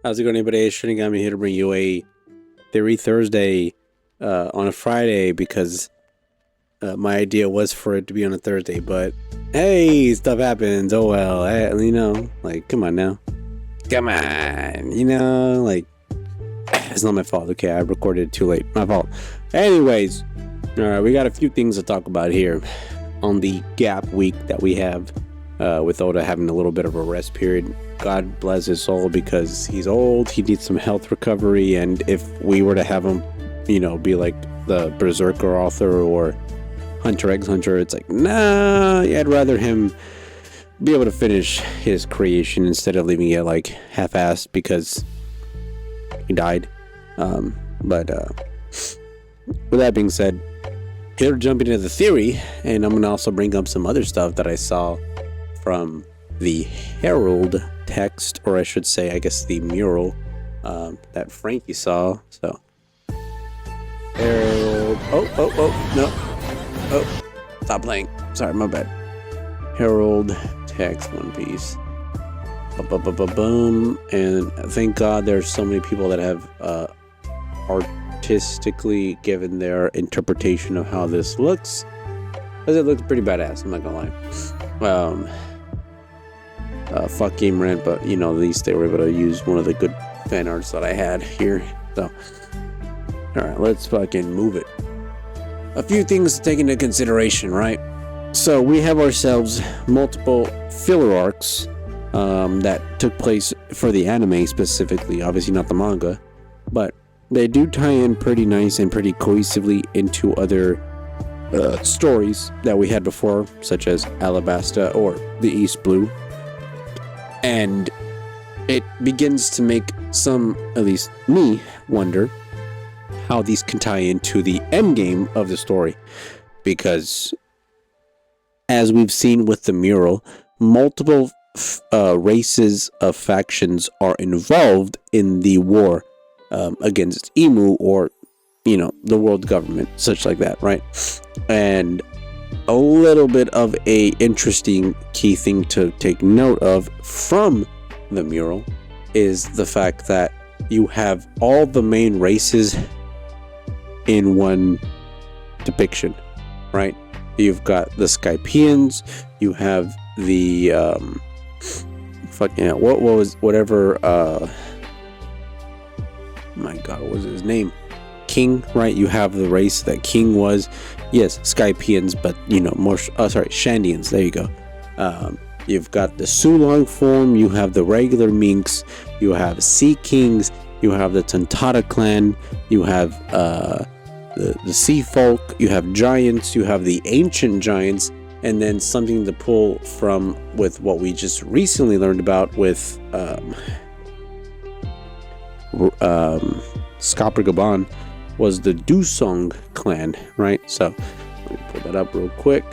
How's it going, everybody? It's Shinigami here to bring you a Theory Thursday on a Friday because my idea was for it to be on a Thursday, but hey, stuff happens. Oh well, like, come on now. Come on, like, it's not my fault. Okay, I recorded it too late. My fault. Anyways, alright, we got a few things to talk about here on the gap week that we have with Oda having a little bit of a rest period. God bless his soul because he's old, he needs some health recovery, and if we were to have him, be like the Berserker author or Hunter x Hunter, it's like, nah, I'd rather him be able to finish his creation instead of leaving it like half-assed because he died. But with that being said, here jumping into the theory, and I'm gonna also bring up some other stuff that I saw from the Herald text, or I should say, I guess the mural that Frankie saw. So Herald, stop playing, sorry, my bad. Herald text, One Piece, boom, and thank God there's so many people that have artistically given their interpretation of how this looks, because it looks pretty badass, I'm not gonna lie. Fuck Game Rant, but at least they were able to use one of the good fan arts that I had here. So alright, let's fucking move it. A few things to take into consideration, right? So we have ourselves multiple filler arcs that took place for the anime specifically, obviously not the manga, but they do tie in pretty nice and pretty cohesively into other stories that we had before, such as Alabasta or the East Blue. And it begins to make some, at least me, wonder how these can tie into the end game of the story. Because, as we've seen with the mural, multiple races of factions are involved in the war against Emu, or, the world government, such like that, right? And a little bit of a interesting key thing to take note of from the mural is the fact that you have all the main races in one depiction, right? You've got the Skypians, you have the my god, what was his name? King, right? You have the race that King was. Yes, Skypians, but more Shandians, there you go. You've got the Sulong form, you have the regular Minks, you have Sea Kings, you have the Tantata clan, you have the Sea Folk, you have Giants, you have the Ancient Giants, and then something to pull from with what we just recently learned about with Skopper Gaban was the Dusong clan, right? So let me pull that up real quick.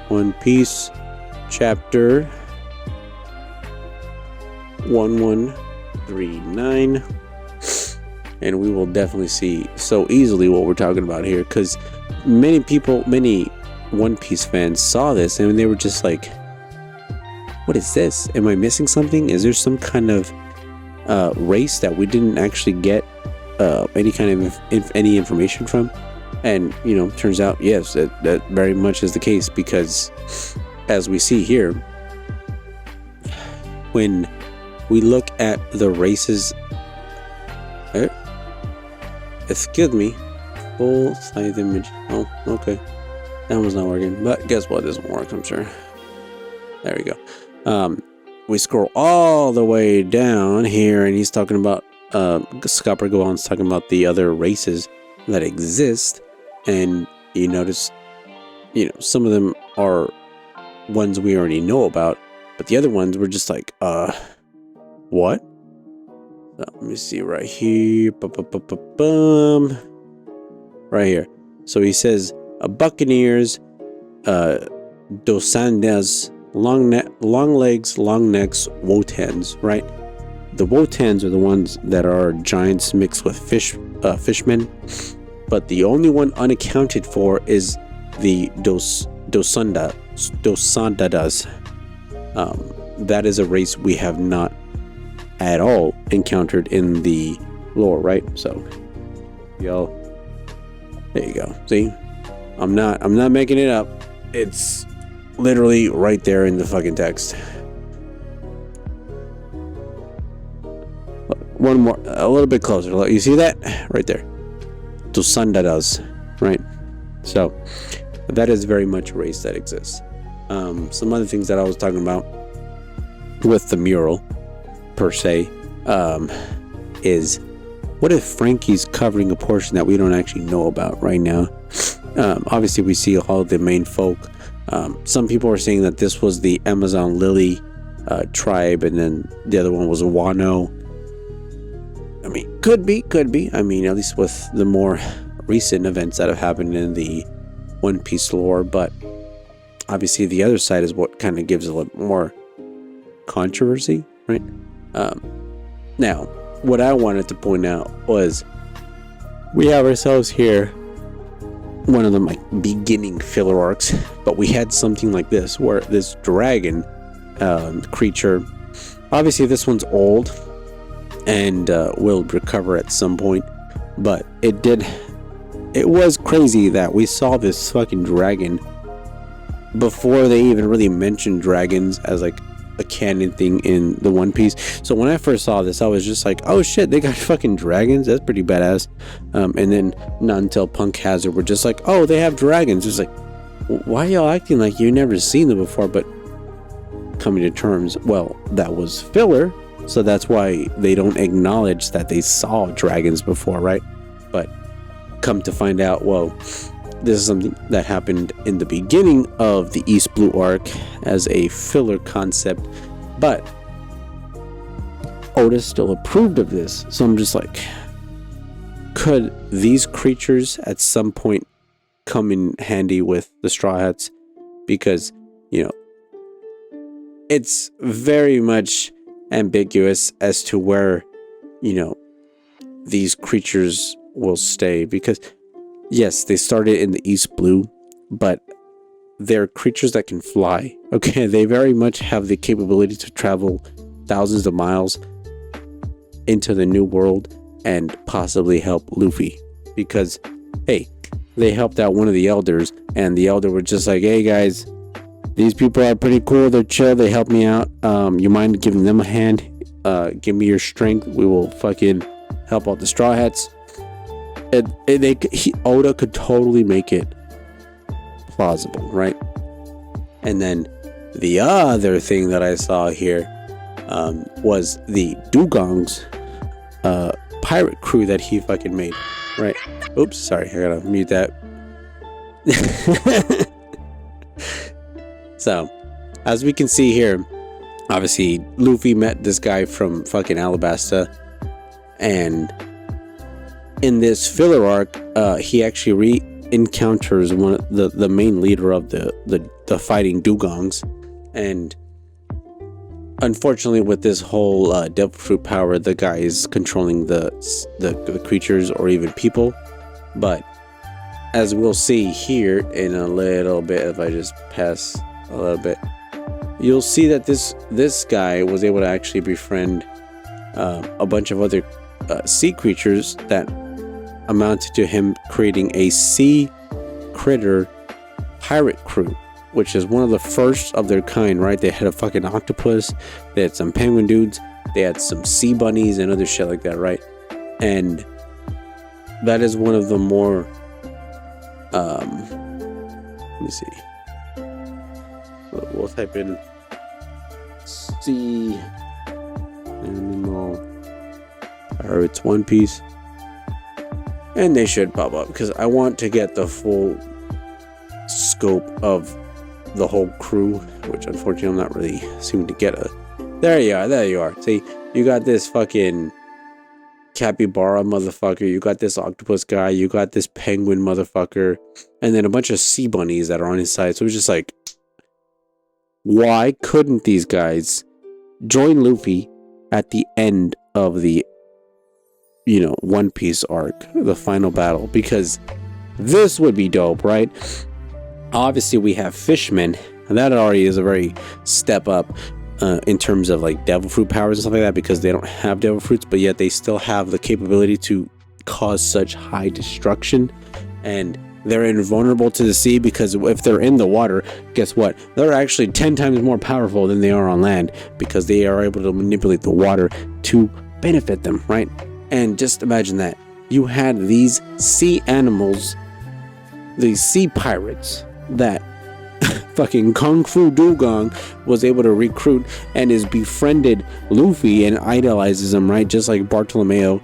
One Piece chapter 1139, and we will definitely see so easily what we're talking about here, because many One Piece fans saw this and they were just like, what is this? Am I missing something? Is there some kind of race that we didn't actually get any kind of any information from? And turns out, yes, that very much is the case, because as we see here, when we look at the races, excuse me, full size image. Oh, okay, that one's not working, but guess what, this one works, I'm sure. There we go. We scroll all the way down here, and he's talking about Skopper Gaban's talking about the other races that exist, and you notice, some of them are ones we already know about, but the other ones were just like, what? Let me see right here, right here. So he says, Buccaneers, Dosandas, long legs, long necks, Wotans, right? The Wotans are the ones that are giants mixed with fishmen, but the only one unaccounted for is the Dosandadas. That is a race we have not at all encountered in the lore, right? So, y'all, there you go. See, I'm not making it up. It's literally right there in the fucking text. One more, a little bit closer. You see that right there? Tusandaras, right? So that is very much a race that exists. Some other things that I was talking about with the mural per se is, what if Frankie's covering a portion that we don't actually know about right now? Obviously we see all of the main folk. Some people are saying that this was the Amazon Lily tribe, and then the other one was a Wano. I mean, could be. I mean, at least with the more recent events that have happened in the One Piece lore, but obviously the other side is what kind of gives a little more controversy, right? Now, what I wanted to point out was we have ourselves here one of the beginning filler arcs, but we had something like this where this dragon creature, obviously this one's old and will recover at some point, but it was crazy that we saw this fucking dragon before they even really mentioned dragons as like a canon thing in the One Piece. So when I first saw this, I was just like, oh shit, they got fucking dragons, that's pretty badass. And then not until Punk Hazard were just like, oh, they have dragons. It's like, why y'all acting like you never seen them before? But coming to terms, well, that was filler, so that's why they don't acknowledge that they saw dragons before, right? But come to find out, well, this is something that happened in the beginning of the East Blue arc as a filler concept, but Oda still approved of this. So I'm just like, could these creatures at some point come in handy with the Straw Hats? Because, you know, it's very much ambiguous as to where, you know, these creatures will stay, because yes, they started in the East Blue, but they're creatures that can fly. Okay, they very much have the capability to travel thousands of miles into the New World and possibly help Luffy. Because, hey, they helped out one of the elders, and the elder was just like, hey guys, these people are pretty cool, they're chill, they help me out. You mind giving them a hand? Give me your strength, we will fucking help out the Straw Hats. Oda could totally make it plausible, right? And then the other thing that I saw here was the Dugongs pirate crew that he fucking made, right? Oops, sorry, I gotta mute that. So, as we can see here, obviously Luffy met this guy from fucking Alabasta, and in this filler arc, he actually re-encounters one of the main leader of the Fighting Dugongs, and unfortunately, with this whole devil fruit power, the guy is controlling the creatures or even people. But as we'll see here in a little bit, if I just pass a little bit, you'll see that this guy was able to actually befriend a bunch of other sea creatures that amounted to him creating a sea critter pirate crew, which is one of the first of their kind, right? They had a fucking octopus, they had some penguin dudes, they had some sea bunnies and other shit like that, right? And that is one of the more let me see, we'll type in sea animal pirates One Piece, and they should pop up, because I want to get the full scope of the whole crew, which unfortunately I'm not really seeming to get a. There you are. See, you got this fucking capybara motherfucker, you got this octopus guy, you got this penguin motherfucker, and then a bunch of sea bunnies that are on his side. So it's just like, why couldn't these guys join Luffy at the end of the, you know, One Piece arc, the final battle? Because this would be dope, right? Obviously we have fishmen, and that already is a very step up. in terms of like devil fruit powers and stuff like that, because they don't have devil fruits, but yet they still have the capability to cause such high destruction. And they're invulnerable to the sea, because if they're in the water, guess what? They're actually 10 times more powerful than they are on land, because they are able to manipulate the water to benefit them, right? And just imagine that. You had these sea animals, these sea pirates, that fucking Kung Fu Dugong was able to recruit and is befriended Luffy and idolizes him, right? Just like Bartolomeo.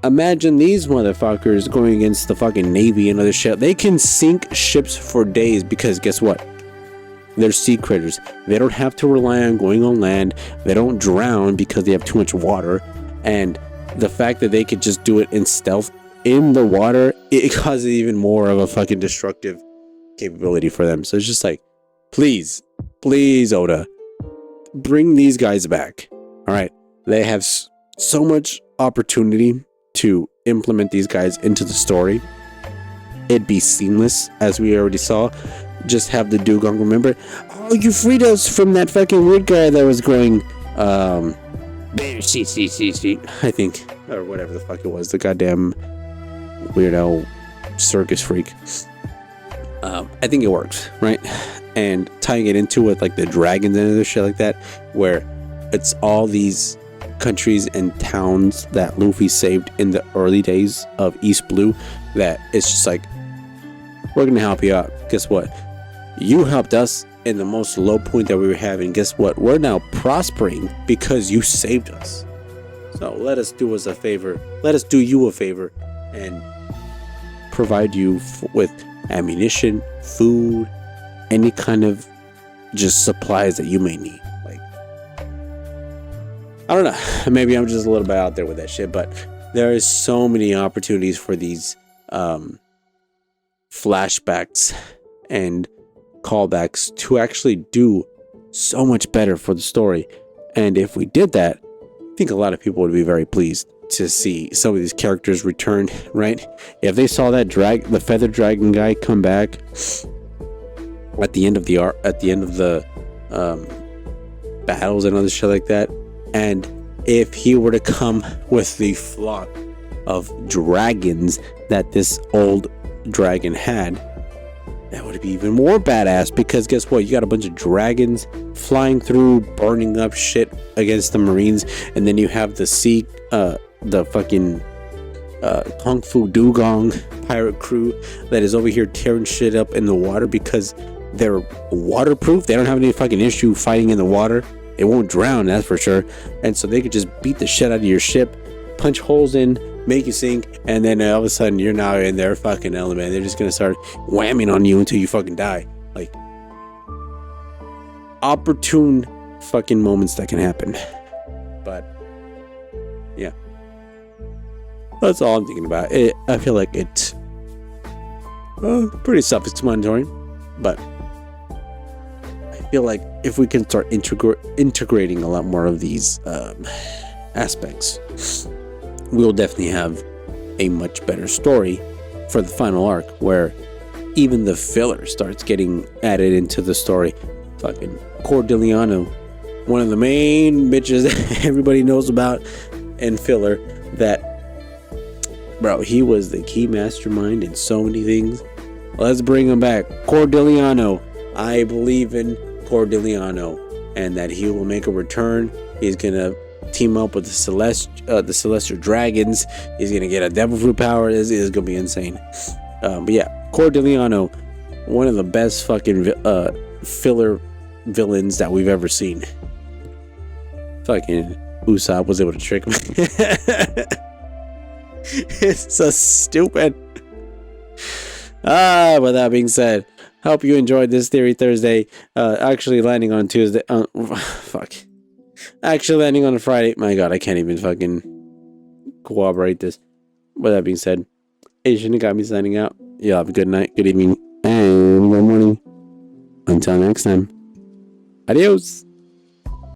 Imagine these motherfuckers going against the fucking Navy and other shit. They can sink ships for days, because guess what? They're sea critters. They don't have to rely on going on land. They don't drown because they have too much water. And the fact that they could just do it in stealth in the water, it causes even more of a fucking destructive capability for them. So it's just like, please Oda, bring these guys back. All right, they have so much opportunity to implement these guys into the story. It'd be seamless, as we already saw. Just have the Dugong, remember, oh, you freed us from that fucking weird guy that was growing I think, or whatever the fuck it was, the goddamn weirdo circus freak. I think it works, right? And tying it into with like the dragons and other shit like that, where it's all these countries and towns that Luffy saved in the early days of East Blue, that it's just like, we're gonna help you out. Guess what? You helped us in the most low point that we were having. Guess what? We're now prospering because you saved us. So let us do us a favor. Let us do you a favor and provide you with ammunition, food, any kind of just supplies that you may need. Like, I don't know. Maybe I'm just a little bit out there with that shit, but there is so many opportunities for these flashbacks and callbacks to actually do so much better for the story. And if we did that, I think a lot of people would be very pleased to see some of these characters return, right? If they saw that the feather dragon guy come back at the end of the battles and other shit like that, and if he were to come with the flock of dragons that this old dragon had, that would be even more badass, because guess what? You got a bunch of dragons flying through, burning up shit against the Marines, and then you have the fucking Kung Fu Dugong pirate crew that is over here tearing shit up in the water because they're waterproof. They don't have any fucking issue fighting in the water. It won't drown, that's for sure. And so they could just beat the shit out of your ship, punch holes in, make you sink, and then all of a sudden you're now in their fucking element. They're just gonna start whamming on you until you fucking die. Like, opportune fucking moments that can happen. But yeah, that's all I'm thinking about. I feel like it's pretty self-explanatory, but I feel like if we can start integrating a lot more of these aspects, we'll definitely have a much better story for the final arc, where even the filler starts getting added into the story. Fucking Cordeliano, one of the main bitches that everybody knows about in filler, that, bro, he was the key mastermind in so many things. Let's bring him back. Cordeliano. I believe in Cordeliano, and that he will make a return. He's gonna team up with the Celestial Dragons. He's gonna get a devil fruit power. This is gonna be insane. But yeah, Cordeliano, one of the best fucking filler villains that we've ever seen. Fucking Usopp was able to trick him. It's so stupid. With that being said, hope you enjoyed this Theory Thursday. Actually landing on Tuesday. Actually landing on a Friday. My god, I can't even fucking corroborate this. With that being said, Asian got me signing out. Y'all have a good night, good evening, and good morning. Until next time. Adios.